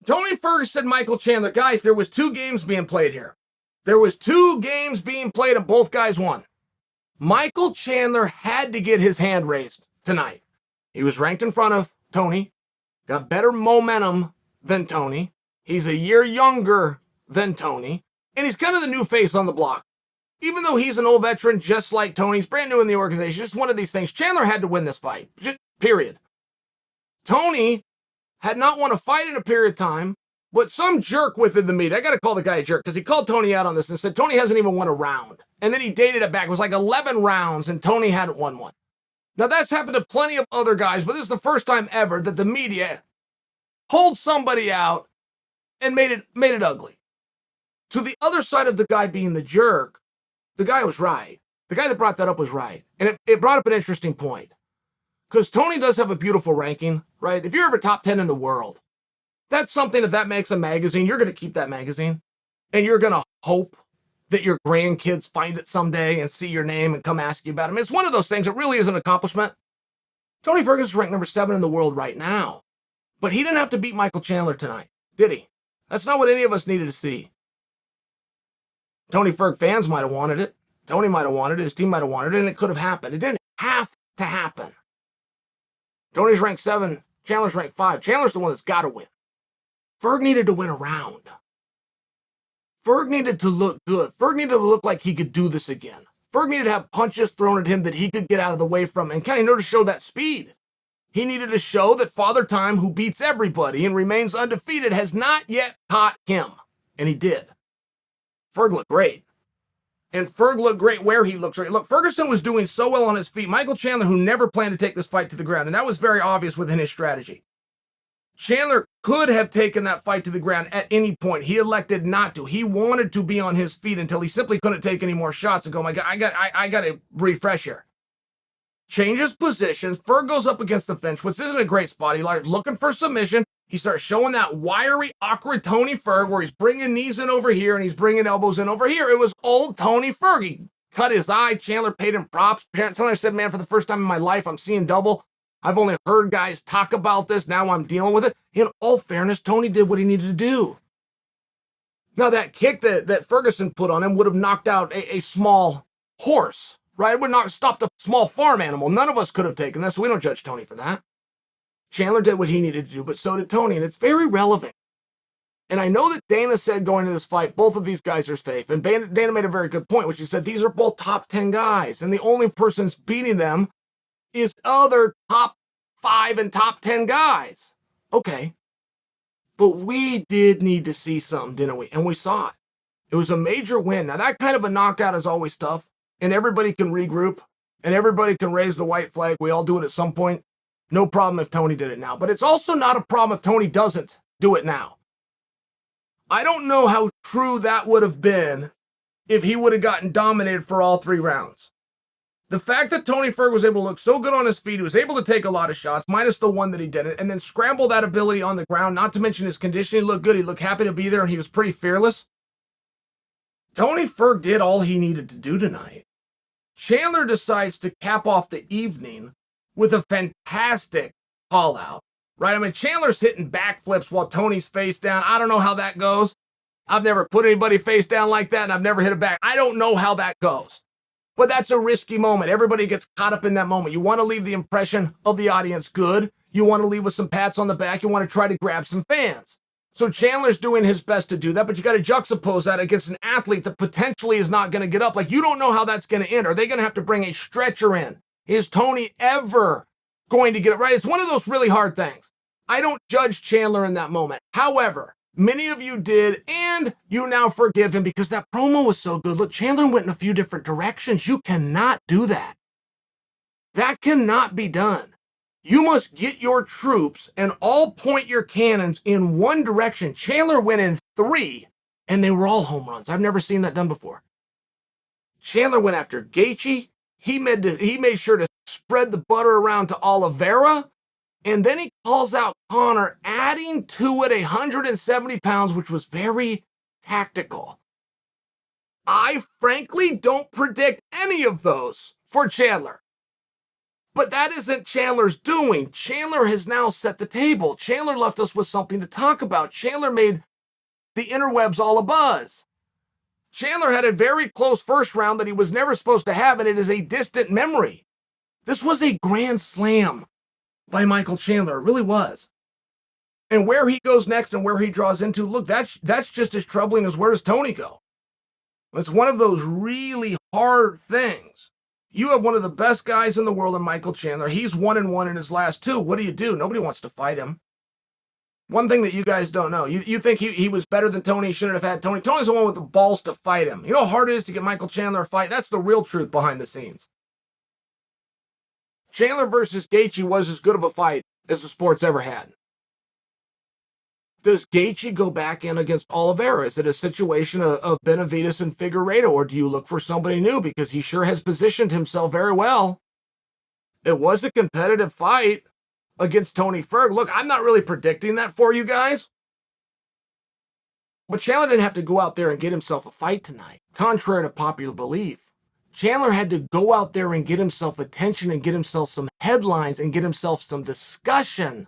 Tony Ferguson, Michael Chandler. Guys, there was 2 games being played here. There was 2 games being played and both guys won. Michael Chandler had to get his hand raised tonight. He was ranked in front of Tony, got better momentum than Tony. He's a year younger than Tony, and he's kind of the new face on the block. Even though he's an old veteran, just like Tony, he's brand new in the organization. Just one of these things. Chandler had to win this fight, period. Tony had not won a fight in a period of time, but some jerk within the media, I got to call the guy a jerk, because he called Tony out on this and said Tony hasn't even won a round. And then he dated it back. It was like 11 rounds, and Tony hadn't won one. Now, that's happened to plenty of other guys, but this is the first time ever that the media pulled somebody out and made it ugly. To the other side of the guy being the jerk, the guy was right. The guy that brought that up was right. And it brought up an interesting point. Because Tony does have a beautiful ranking, right? If you're ever top 10 in the world, that's something, if that makes a magazine, you're going to keep that magazine. And you're going to hope that your grandkids find it someday and see your name and come ask you about it. I mean, it's one of those things. It really is an accomplishment. Tony Ferguson is ranked number 7 in the world right now. But he didn't have to beat Michael Chandler tonight, did he? That's not what any of us needed to see. Tony Ferg fans might have wanted it. Tony might have wanted it. His team might have wanted it, and it could have happened. It didn't have to happen. Tony's ranked 7. Chandler's ranked 5. Chandler's the one that's got to win. Ferg needed to win a round. Ferg needed to look good. Ferg needed to look like he could do this again. Ferg needed to have punches thrown at him that he could get out of the way from, and kind of to show that speed. He needed to show that Father Time, who beats everybody and remains undefeated, has not yet caught him. And he did. Ferg looked great. And Ferg looked great where he looks great. Look, Ferguson was doing so well on his feet. Michael Chandler, who never planned to take this fight to the ground, and that was very obvious within his strategy. Chandler could have taken that fight to the ground at any point. He elected not to. He wanted to be on his feet until he simply couldn't take any more shots and go, my God, I got to refresh here. Changes positions. Ferg goes up against the fence, which isn't a great spot. He starts looking for submission. He starts showing that wiry, awkward Tony Ferg where he's bringing knees in over here and he's bringing elbows in over here. It was old Tony Ferg. He cut his eye. Chandler paid him props. Chandler said, man, for the first time in my life, I'm seeing double. I've only heard guys talk about this. Now I'm dealing with it. In all fairness, Tony did what he needed to do. Now, that kick that Ferguson put on him would have knocked out a small horse, right? It would not have stopped a small farm animal. None of us could have taken this, so we don't judge Tony for that. Chandler did what he needed to do, but so did Tony, and it's very relevant. And I know that Dana said going into this fight, both of these guys are safe. And Dana made a very good point, which he said, these are both top 10 guys, and the only person's beating them is other top 5 and top 10 guys. Okay. But we did need to see something, didn't we? And we saw it. It was a major win. Now, that kind of a knockout is always tough, and everybody can regroup, and everybody can raise the white flag. We all do it at some point. No problem if Tony did it now. But it's also not a problem if Tony doesn't do it now. I don't know how true that would have been if he would have gotten dominated for all 3 rounds. The fact that Tony Ferg was able to look so good on his feet, he was able to take a lot of shots, minus the one that he didn't, and then scramble that ability on the ground, not to mention his condition. He looked good. He looked happy to be there, and he was pretty fearless. Tony Ferg did all he needed to do tonight. Chandler decides to cap off the evening with a fantastic call-out, right? I mean, Chandler's hitting backflips while Tony's face down. I don't know how that goes. I've never put anybody face down like that, and I've never hit a back. I don't know how that goes. But that's a risky moment. Everybody gets caught up in that moment. You want to leave the impression of the audience good. You want to leave with some pats on the back. You want to try to grab some fans. So Chandler's doing his best to do that, but you got to juxtapose that against an athlete that potentially is not going to get up. Like, you don't know how that's going to end. Are they going to have to bring a stretcher in? Is Tony ever going to get it right? It's one of those really hard things. I don't judge Chandler in that moment. However, many of you did, and you now forgive him because that promo was so good. Look, Chandler went in a few different directions. You cannot do that. That cannot be done. You must get your troops and all point your cannons in one direction. Chandler went in 3, and they were all home runs. I've never seen that done before. Chandler went after Gaethje. He made sure to spread the butter around to Oliveira. And then he calls out Conor, adding to it 170 pounds, which was very tactical. I frankly don't predict any of those for Chandler. But that isn't Chandler's doing. Chandler has now set the table. Chandler left us with something to talk about. Chandler made the interwebs all abuzz. Chandler had a very close first round that he was never supposed to have, and it is a distant memory. This was a grand slam by Michael Chandler. It really was. And where he goes next and where he draws into, look, that's just as troubling as where does Tony go? It's one of those really hard things. You have one of the best guys in the world in Michael Chandler. He's 1-1 in his last 2. What do? Nobody wants to fight him. One thing that you guys don't know, you think he was better than Tony, he shouldn't have had Tony. Tony's the one with the balls to fight him. You know how hard it is to get Michael Chandler a fight? That's the real truth behind the scenes. Chandler versus Gaethje was as good of a fight as the sport's ever had. Does Gaethje go back in against Oliveira? Is it a situation of Benavidez and Figueiredo, or do you look for somebody new? Because he sure has positioned himself very well. It was a competitive fight against Tony Ferg. Look, I'm not really predicting that for you guys. But Chandler didn't have to go out there and get himself a fight tonight, contrary to popular belief. Chandler had to go out there and get himself attention and get himself some headlines and get himself some discussion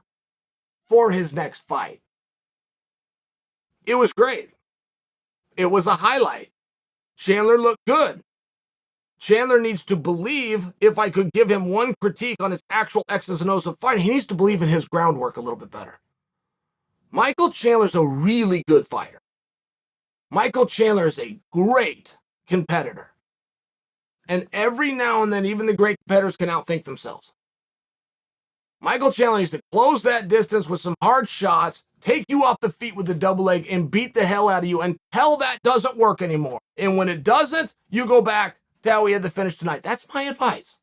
for his next fight. It was great. It was a highlight. Chandler looked good. Chandler needs to believe, if I could give him one critique on his actual X's and O's of fighting, he needs to believe in his groundwork a little bit better. Michael Chandler's a really good fighter. Michael Chandler is a great competitor. And every now and then, even the great competitors can outthink themselves. Michael Chandler needs to close that distance with some hard shots, take you off the feet with a double leg, and beat the hell out of you until that doesn't work anymore. And when it doesn't, you go back to how he had the finish tonight. That's my advice.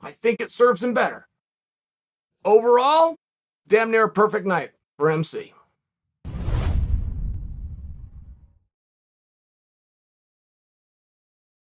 I think it serves him better. Overall, damn near a perfect night for MC.